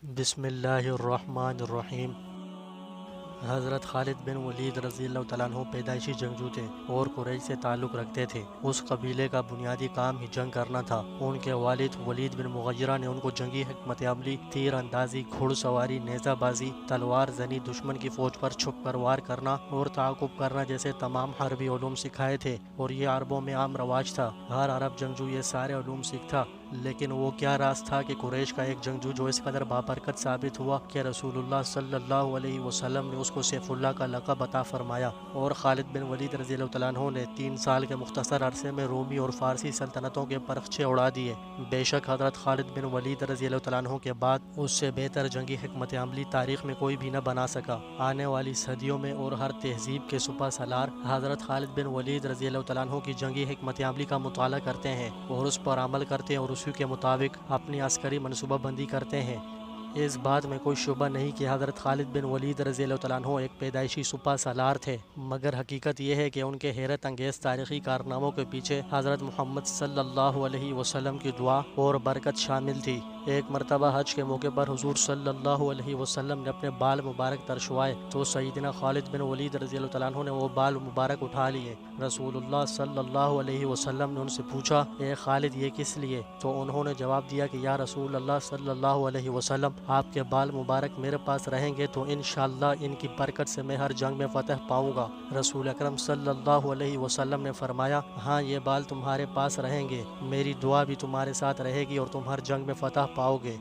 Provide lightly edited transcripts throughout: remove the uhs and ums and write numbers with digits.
بسم اللہ الرحمن الرحیم۔ حضرت خالد بن ولید رضی اللہ تعالیٰ عنہ پیدائشی جنگجو تھے اور قریش سے تعلق رکھتے تھے۔ اس قبیلے کا بنیادی کام ہی جنگ کرنا تھا۔ ان کے والد ولید بن مغیرہ نے ان کو جنگی حکمت عملی، تیر اندازی، گھڑ سواری، نیزہ بازی، تلوار زنی، دشمن کی فوج پر چھپ کر وار کرنا اور تعاقب کرنا جیسے تمام حربی علوم سکھائے تھے، اور یہ عربوں میں عام رواج تھا۔ ہر عرب جنگجو یہ سارے علوم سیکھتا، لیکن وہ کیا راز تھا کہ قریش کا ایک جنگجو جو اس قدر بابرکت ثابت ہوا کہ رسول اللہ صلی اللہ علیہ وسلم نے اس کو سیف اللہ کا لقب عطا فرمایا، اور خالد بن ولید رضی اللہ تعالیٰ عنہ نے 3 سال کے مختصر عرصے میں رومی اور فارسی سلطنتوں کے پرخچے اڑا دیے۔ بے شک حضرت خالد بن ولید رضی اللہ تعالیٰ عنہ کے بعد اس سے بہتر جنگی حکمت عملی تاریخ میں کوئی بھی نہ بنا سکا۔ آنے والی صدیوں میں اور ہر تہذیب کے سپہ سالار حضرت خالد بن ولید رضی اللہ تعالیٰ عنہ کی جنگی حکمت عملی کا مطالعہ کرتے ہیں اور اس پر عمل کرتے ہیں اور اسی کے مطابق اپنی عسکری منصوبہ بندی کرتے ہیں۔ اس بات میں کوئی شبہ نہیں کہ حضرت خالد بن ولید رضی اللہ تعالیٰ عنہ ایک پیدائشی سپہ سالار تھے، مگر حقیقت یہ ہے کہ ان کے حیرت انگیز تاریخی کارناموں کے پیچھے حضرت محمد صلی اللہ علیہ وسلم کی دعا اور برکت شامل تھی۔ ایک مرتبہ حج کے موقع پر حضور صلی اللہ علیہ وسلم نے اپنے بال مبارک ترشوائے تو سیدنا خالد بن ولید رضی اللہ تعالیٰ عنہ نے وہ بال مبارک اٹھا لیے۔ رسول اللہ صلی اللہ علیہ وسلم نے ان سے پوچھا، اے خالد یہ کس لیے؟ تو انہوں نے جواب دیا کہ یا رسول اللہ صلی اللہ علیہ وسلم، آپ کے بال مبارک میرے پاس رہیں گے تو انشاءاللہ ان کی برکت سے میں ہر جنگ میں فتح پاؤں گا۔ رسول اکرم صلی اللہ علیہ وسلم نے فرمایا، ہاں یہ بال تمہارے پاس رہیں گے، میری دعا بھی تمہارے ساتھ رہے گی اور تم ہر جنگ میں فتح پاؤ گے۔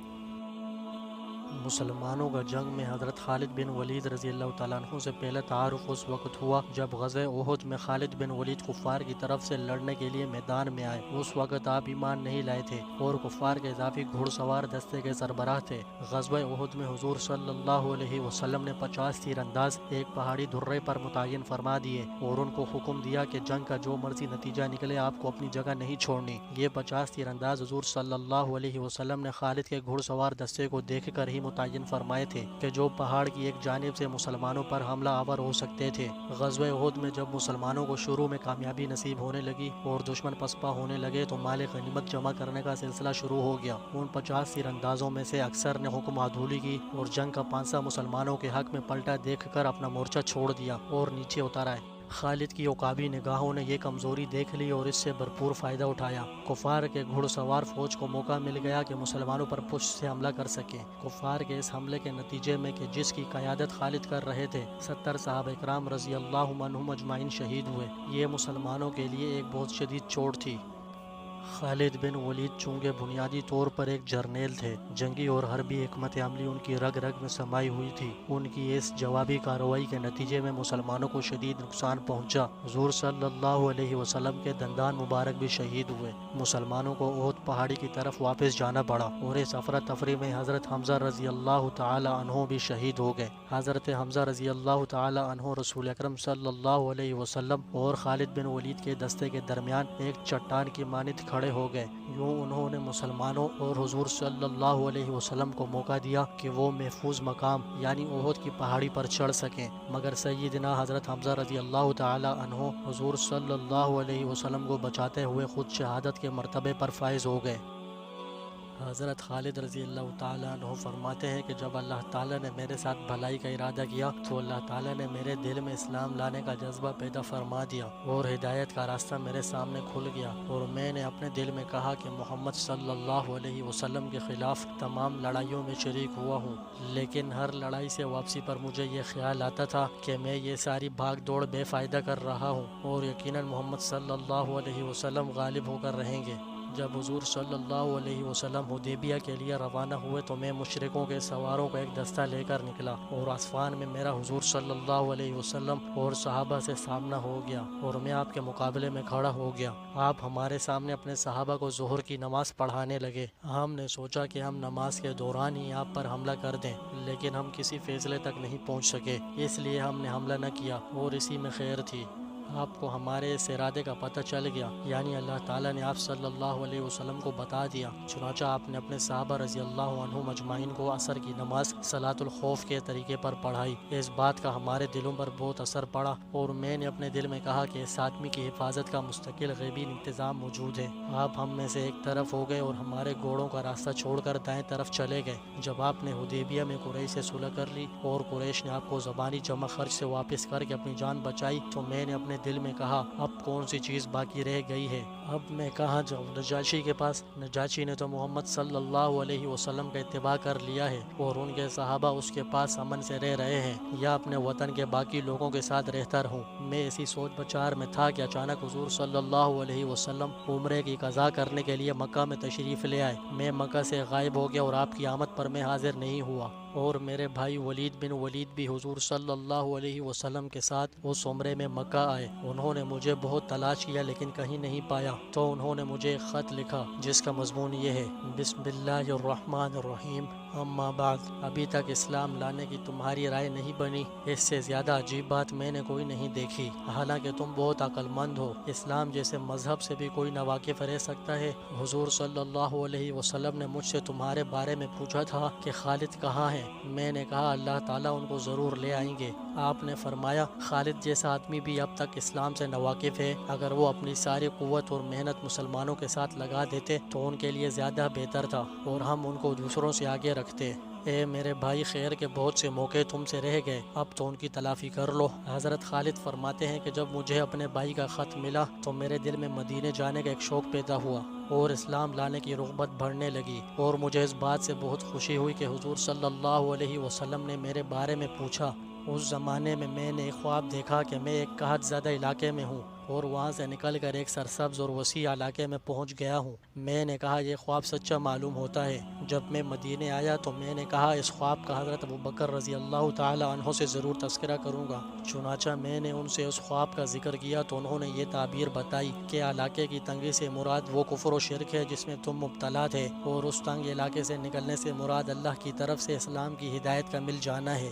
مسلمانوں کا جنگ میں حضرت خالد بن ولید رضی اللہ تعالیٰ عنہ سے پہلا تعارف اس وقت ہوا جب غزوہ احد میں خالد بن ولید کفار کی طرف سے لڑنے کے لیے میدان میں آئے۔ اس وقت آپ ایمان نہیں لائے تھے اور کفار کے اضافی گھڑ سوار دستے کے سربراہ تھے۔ غزوہ احد میں حضور صلی اللہ علیہ وسلم نے 50 تیر انداز ایک پہاڑی دھرے پر متعین فرما دیے اور ان کو حکم دیا کہ جنگ کا جو مرضی نتیجہ نکلے آپ کو اپنی جگہ نہیں چھوڑنی۔ یہ 50 تیر انداز حضور صلی اللہ علیہ وسلم نے خالد کے گھڑ سوار دستے کو دیکھ کر ہی متعین فرمائے تھے کہ جو پہاڑ کی ایک جانب سے مسلمانوں پر حملہ آور ہو سکتے تھے۔ غزوہ احد میں جب مسلمانوں کو شروع میں کامیابی نصیب ہونے لگی اور دشمن پسپا ہونے لگے تو مال غنیمت جمع کرنے کا سلسلہ شروع ہو گیا۔ ان 50 تیر اندازوں میں سے اکثر نے حکم عدولی کی اور جنگ کا پانسہ مسلمانوں کے حق میں پلٹا دیکھ کر اپنا مورچہ چھوڑ دیا اور نیچے اتر آئے۔ خالد کی عقابی نگاہوں نے یہ کمزوری دیکھ لی اور اس سے بھرپور فائدہ اٹھایا۔ کفار کے گھڑ سوار فوج کو موقع مل گیا کہ مسلمانوں پر پشت سے حملہ کر سکے۔ کفار کے اس حملے کے نتیجے میں کہ جس کی قیادت خالد کر رہے تھے 70 صحابہ اکرام رضی اللہ عنہم اجمعین شہید ہوئے۔ یہ مسلمانوں کے لیے ایک بہت شدید چوٹ تھی۔ خالد بن ولید چونکہ بنیادی طور پر ایک جرنیل تھے، جنگی اور حربی حکمت عملی ان کی رگ رگ میں سمائی ہوئی تھی۔ ان کی اس جوابی کارروائی کے نتیجے میں مسلمانوں کو شدید نقصان پہنچا۔ حضور صلی اللہ علیہ وسلم کے دندان مبارک بھی شہید ہوئے۔ مسلمانوں کو احد پہاڑی کی طرف واپس جانا پڑا اور اس افراتفری میں حضرت حمزہ رضی اللہ تعالی عنہ بھی شہید ہو گئے۔ حضرت حمزہ رضی اللہ تعالی عنہ رسول اکرم صلی اللہ علیہ وسلم اور خالد بن ولید کے دستے کے درمیان ایک چٹان کی مانند کھڑے ہو گئے۔ یوں انہوں نے مسلمانوں اور حضور صلی اللہ علیہ وسلم کو موقع دیا کہ وہ محفوظ مقام یعنی احد کی پہاڑی پر چڑھ سکیں، مگر سیدنا حضرت حمزہ رضی اللہ تعالی عنہ حضور صلی اللہ علیہ وسلم کو بچاتے ہوئے خود شہادت کے مرتبے پر فائز ہو گئے۔ حضرت خالد رضی اللہ تعالیٰ عنہ فرماتے ہیں کہ جب اللہ تعالیٰ نے میرے ساتھ بھلائی کا ارادہ کیا تو اللہ تعالیٰ نے میرے دل میں اسلام لانے کا جذبہ پیدا فرما دیا اور ہدایت کا راستہ میرے سامنے کھل گیا، اور میں نے اپنے دل میں کہا کہ محمد صلی اللہ علیہ وسلم کے خلاف تمام لڑائیوں میں شریک ہوا ہوں، لیکن ہر لڑائی سے واپسی پر مجھے یہ خیال آتا تھا کہ میں یہ ساری بھاگ دوڑ بے فائدہ کر رہا ہوں اور یقیناً محمد صلی اللہ علیہ وسلم غالب ہو کر رہیں گے۔ جب حضور صلی اللہ علیہ وسلم حدیبیہ کے لیے روانہ ہوئے تو میں مشرکوں کے سواروں کا ایک دستہ لے کر نکلا اور آسمان میں میرا حضور صلی اللہ علیہ وسلم اور صحابہ سے سامنا ہو گیا اور میں آپ کے مقابلے میں کھڑا ہو گیا۔ آپ ہمارے سامنے اپنے صحابہ کو ظہر کی نماز پڑھانے لگے۔ ہم نے سوچا کہ ہم نماز کے دوران ہی آپ پر حملہ کر دیں، لیکن ہم کسی فیصلے تک نہیں پہنچ سکے، اس لیے ہم نے حملہ نہ کیا اور اسی میں خیر تھی۔ آپ کو ہمارے اس ارادے کا پتہ چل گیا، یعنی اللہ تعالیٰ نے آپ صلی اللہ علیہ وسلم کو بتا دیا۔ چنانچہ آپ نے اپنے صحابہ رضی اللہ عنہم اجمعین کو عصر کی نماز صلاۃ الخوف کے طریقے پر پڑھائی۔ اس بات کا ہمارے دلوں پر بہت اثر پڑا اور میں نے اپنے دل میں کہا کہ اس آدمی کی حفاظت کا مستقل غیبی انتظام موجود ہے۔ آپ ہم میں سے ایک طرف ہو گئے اور ہمارے گھوڑوں کا راستہ چھوڑ کر دائیں طرف چلے گئے۔ جب آپ نے حدیبیہ میں قریش سے صلح کر لی اور قریش نے آپ کو زبانی جمع خرچ سے واپس کر کے اپنی جان بچائی، تو میں نے اپنے دل میں کہا اب کون سی چیز باقی رہ گئی ہے؟ اب میں کہاں جاؤں نجاشی کے پاس؟ نجاشی نے تو محمد صلی اللہ علیہ وسلم کا اتباع کر لیا ہے اور ان کے صحابہ اس کے پاس امن سے رہ رہے ہیں، یا اپنے وطن کے باقی لوگوں کے ساتھ رہتا رہوں۔ میں اسی سوچ بچار میں تھا کہ اچانک حضور صلی اللہ علیہ وسلم عمرے کی قضا کرنے کے لیے مکہ میں تشریف لے آئے۔ میں مکہ سے غائب ہو گیا اور آپ کی آمد پر میں حاضر نہیں ہوا، اور میرے بھائی ولید بن ولید بھی حضور صلی اللہ علیہ وسلم کے ساتھ اس عمرے میں مکہ آئے۔ انہوں نے مجھے بہت تلاش کیا لیکن کہیں نہیں پایا، تو انہوں نے مجھے ایک خط لکھا جس کا مضمون یہ ہے: بسم اللہ الرحمن الرحیم، اما بعد، ابھی تک اسلام لانے کی تمہاری رائے نہیں بنی۔ اس سے زیادہ عجیب بات میں نے کوئی نہیں دیکھی، حالانکہ تم بہت عقل مند ہو۔ اسلام جیسے مذہب سے بھی کوئی ناواقف رہ سکتا ہے؟ حضور صلی اللہ علیہ وسلم نے مجھ سے تمہارے بارے میں پوچھا تھا کہ خالد کہاں ہے؟ میں نے کہا اللہ تعالیٰ ان کو ضرور لے آئیں گے۔ آپ نے فرمایا خالد جیسا آدمی بھی اب تک اسلام سے ناواقف ہے، اگر وہ اپنی ساری قوت اور محنت مسلمانوں کے ساتھ لگا دیتے تو ان کے لیے زیادہ بہتر تھا، اور ہم ان کو دوسروں سے آگے رکھتے۔ اے میرے بھائی، خیر کے بہت سے موقع تم سے رہ گئے، اب تو ان کی تلافی کر لو۔ حضرت خالد فرماتے ہیں کہ جب مجھے اپنے بھائی کا خط ملا تو میرے دل میں مدینے جانے کا ایک شوق پیدا ہوا اور اسلام لانے کی رغبت بڑھنے لگی، اور مجھے اس بات سے بہت خوشی ہوئی کہ حضور صلی اللہ علیہ وسلم نے میرے بارے میں پوچھا۔ اس زمانے میں نے ایک خواب دیکھا کہ میں ایک قحط زدہ علاقے میں ہوں اور وہاں سے نکل کر ایک سرسبز اور وسیع علاقے میں پہنچ گیا ہوں۔ میں نے کہا یہ خواب سچا معلوم ہوتا ہے۔ جب میں مدینے آیا تو میں نے کہا اس خواب کا حضرت ابوبکر رضی اللہ تعالی عنہ سے ضرور تذکرہ کروں گا۔ چنانچہ میں نے ان سے اس خواب کا ذکر کیا تو انہوں نے یہ تعبیر بتائی کہ علاقے کی تنگی سے مراد وہ کفر و شرک ہے جس میں تم مبتلا تھے، اور اس تنگ علاقے سے نکلنے سے مراد اللہ کی طرف سے اسلام کی ہدایت کا مل جانا ہے۔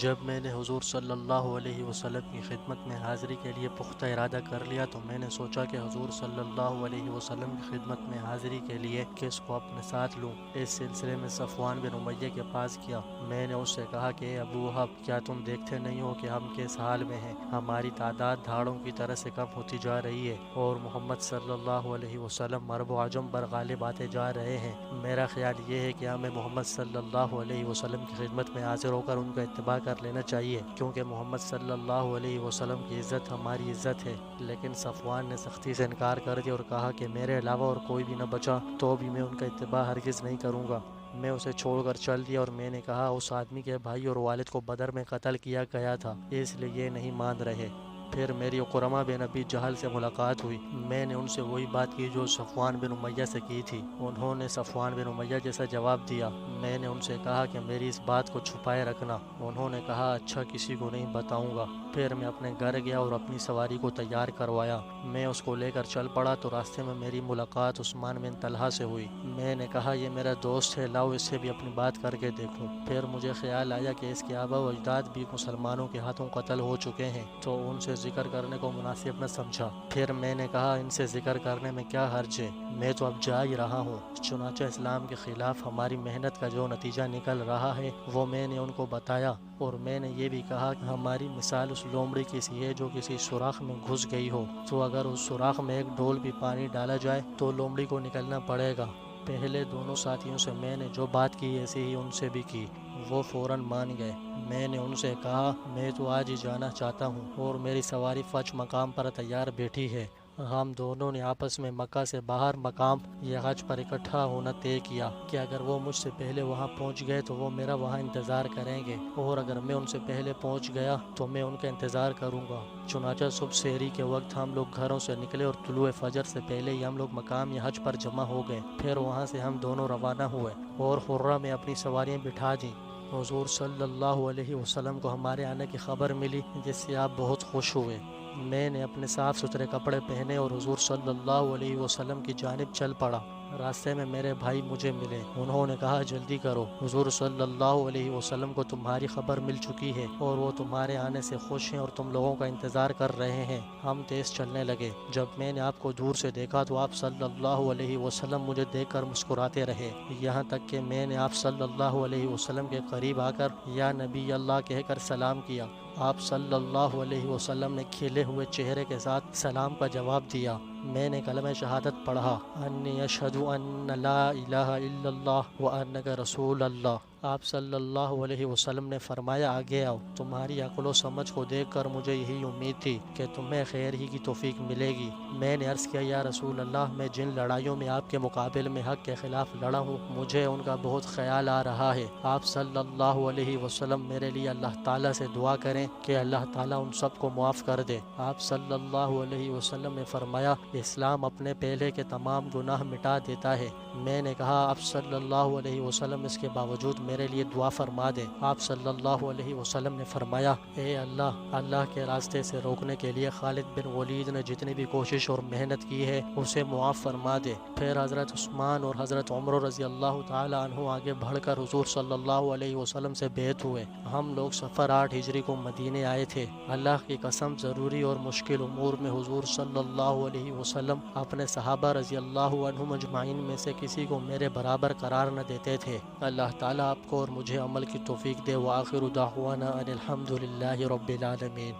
جب میں نے حضور صلی اللہ علیہ وسلم کی خدمت میں حاضری کے لیے پختہ ارادہ کر لیا تو میں نے سوچا کہ حضور صلی اللہ علیہ وسلم کی خدمت میں حاضری کے لیے کس کو اپنے ساتھ لوں۔ اس سلسلے میں صفوان بن امیہ کے پاس گیا۔ میں نے اس سے کہا کہ اے ابو وہب، کیا تم دیکھتے نہیں ہو کہ ہم کس حال میں ہیں؟ ہماری تعداد دھاڑوں کی طرح سے کم ہوتی جا رہی ہے اور محمد صلی اللہ علیہ وسلم عرب و عجم پر غالب آتے جا رہے ہیں۔ میرا خیال یہ ہے کہ ہمیں محمد صلی اللہ علیہ وسلم کی خدمت میں حاضر ہو کر ان کا اتباع کر لینا چاہیے، کیونکہ محمد صلی اللہ علیہ وسلم کی عزت ہماری عزت ہے۔ لیکن صفوان نے سختی سے انکار کر دیا اور کہا کہ میرے علاوہ اور کوئی بھی نہ بچا تو بھی میں ان کا اتباع ہرگز نہیں کروں گا۔ میں اسے چھوڑ کر چل دیا اور میں نے کہا اس آدمی کے بھائی اور والد کو بدر میں قتل کیا گیا تھا، اس لیے یہ نہیں مان رہے۔ پھر میری اکرمہ بن ابی جہل سے ملاقات ہوئی۔ میں نے ان سے وہی بات کی جو صفوان بن امیہ سے کی تھی۔ انہوں نے صفوان بن امیہ جیسا جواب دیا۔ میں نے ان سے کہا کہ میری اس بات کو چھپائے رکھنا۔ انہوں نے کہا اچھا، کسی کو نہیں بتاؤں گا۔ پھر میں اپنے گھر گیا اور اپنی سواری کو تیار کروایا۔ میں اس کو لے کر چل پڑا تو راستے میں میری ملاقات عثمان بن طلحہ سے ہوئی۔ میں نے کہا یہ میرا دوست ہے، لاؤ اس سے بھی اپنی بات کر کے دیکھوں۔ پھر مجھے خیال آیا کہ اس کے آبا و اجداد بھی مسلمانوں کے ہاتھوں قتل ہو چکے ہیں، تو ان سے ذکر کرنے کو مناسب نہ سمجھا۔ پھر میں نے کہا ان سے ذکر کرنے میں کیا حرج ہے، میں تو اب جا ہی رہا ہوں۔ چنانچہ اسلام کے خلاف ہماری محنت کا جو نتیجہ نکل رہا ہے وہ میں نے ان کو بتایا، اور میں نے یہ بھی کہا کہ ہماری مثال اس لومڑی کی سی ہے جو کسی سوراخ میں گھس گئی ہو، تو اگر اس سوراخ میں ایک ڈول بھی پانی ڈالا جائے تو لومڑی کو نکلنا پڑے گا۔ پہلے دونوں ساتھیوں سے میں نے جو بات کی ایسے ہی ان سے بھی کی، وہ فوراً مان گئے۔ میں نے ان سے کہا میں تو آج ہی جانا چاہتا ہوں اور میری سواری فچ مقام پر تیار بیٹھی ہے۔ ہم دونوں نے آپس میں مکہ سے باہر مقام یا حج پر اکٹھا ہونا طے کیا کہ اگر وہ مجھ سے پہلے وہاں پہنچ گئے تو وہ میرا وہاں انتظار کریں گے، اور اگر میں ان سے پہلے پہنچ گیا تو میں ان کا انتظار کروں گا۔ چنانچہ صبح سحری کے وقت ہم لوگ گھروں سے نکلے اور طلوع فجر سے پہلے ہی ہم لوگ مقام یا حج پر جمع ہو گئے۔ پھر وہاں سے ہم دونوں روانہ ہوئے اور حرہ میں اپنی سواریاں بٹھا دیں۔ حضور صلی اللہ علیہ وسلم کو ہمارے آنے کی خبر ملی جس سے آپ بہت خوش ہوئے۔ میں نے اپنے صاف ستھرے کپڑے پہنے اور حضور صلی اللہ علیہ وسلم کی جانب چل پڑا۔ راستے میں میرے بھائی مجھے ملے، انہوں نے کہا جلدی کرو، حضور صلی اللہ علیہ وسلم کو تمہاری خبر مل چکی ہے اور وہ تمہارے آنے سے خوش ہیں اور تم لوگوں کا انتظار کر رہے ہیں۔ ہم تیز چلنے لگے۔ جب میں نے آپ کو دور سے دیکھا تو آپ صلی اللہ علیہ وسلم مجھے دیکھ کر مسکراتے رہے، یہاں تک کہ میں نے آپ صلی اللہ علیہ وسلم کے قریب آ کر یا نبی اللہ کہہ کر سلام کیا۔ آپ صلی اللہ علیہ وسلم نے کھلے ہوئے چہرے کے ساتھ سلام کا جواب دیا۔ میں نے کلمہ شہادت پڑھا، انی اشہد ان لا الہ الا اللہ وانک رسول اللہ۔ آپ صلی اللہ علیہ وسلم نے فرمایا آگے آؤ، تمہاری عقل و سمجھ کو دیکھ کر مجھے یہی امید تھی کہ تمہیں خیر ہی کی توفیق ملے گی۔ میں نے عرض کیا یا رسول اللہ، میں جن لڑائیوں میں آپ کے مقابل میں حق کے خلاف لڑا ہوں مجھے ان کا بہت خیال آ رہا ہے۔ آپ صلی اللہ علیہ وسلم میرے لیے اللہ تعالیٰ سے دعا کریں کہ اللہ تعالیٰ ان سب کو معاف کر دے۔ آپ صلی اللہ علیہ وسلم نے فرمایا اسلام اپنے پہلے کے تمام گناہ مٹا دیتا ہے۔ میں نے کہا آپ صلی اللہ علیہ وسلم اس کے باوجود میرے لیے دعا فرما دے۔ آپ صلی اللہ علیہ وسلم نے فرمایا اے اللہ کے راستے سے روکنے کے لیے خالد بن ولید نے جتنی بھی کوشش اور محنت کی ہے اسے معاف فرما دے۔ پھر حضرت عثمان اور حضرت عمر رضی اللہ تعالی عنہ آگے بڑھ کر حضور صلی اللہ علیہ وسلم سے بیعت ہوئے۔ ہم لوگ سفر 8 ہجری کو مدینے آئے تھے۔ اللہ کی قسم ضروری اور مشکل امور میں حضور صلی اللہ علیہ وسلم اپنے صحابہ رضی اللہ عنہم اجمعین میں سے کسی کو میرے برابر قرار نہ دیتے تھے۔ اللہ تعالیٰ آپ کو اور مجھے عمل کی توفیق دے۔ وآخر دعوانا ان الحمد للہ رب العالمین۔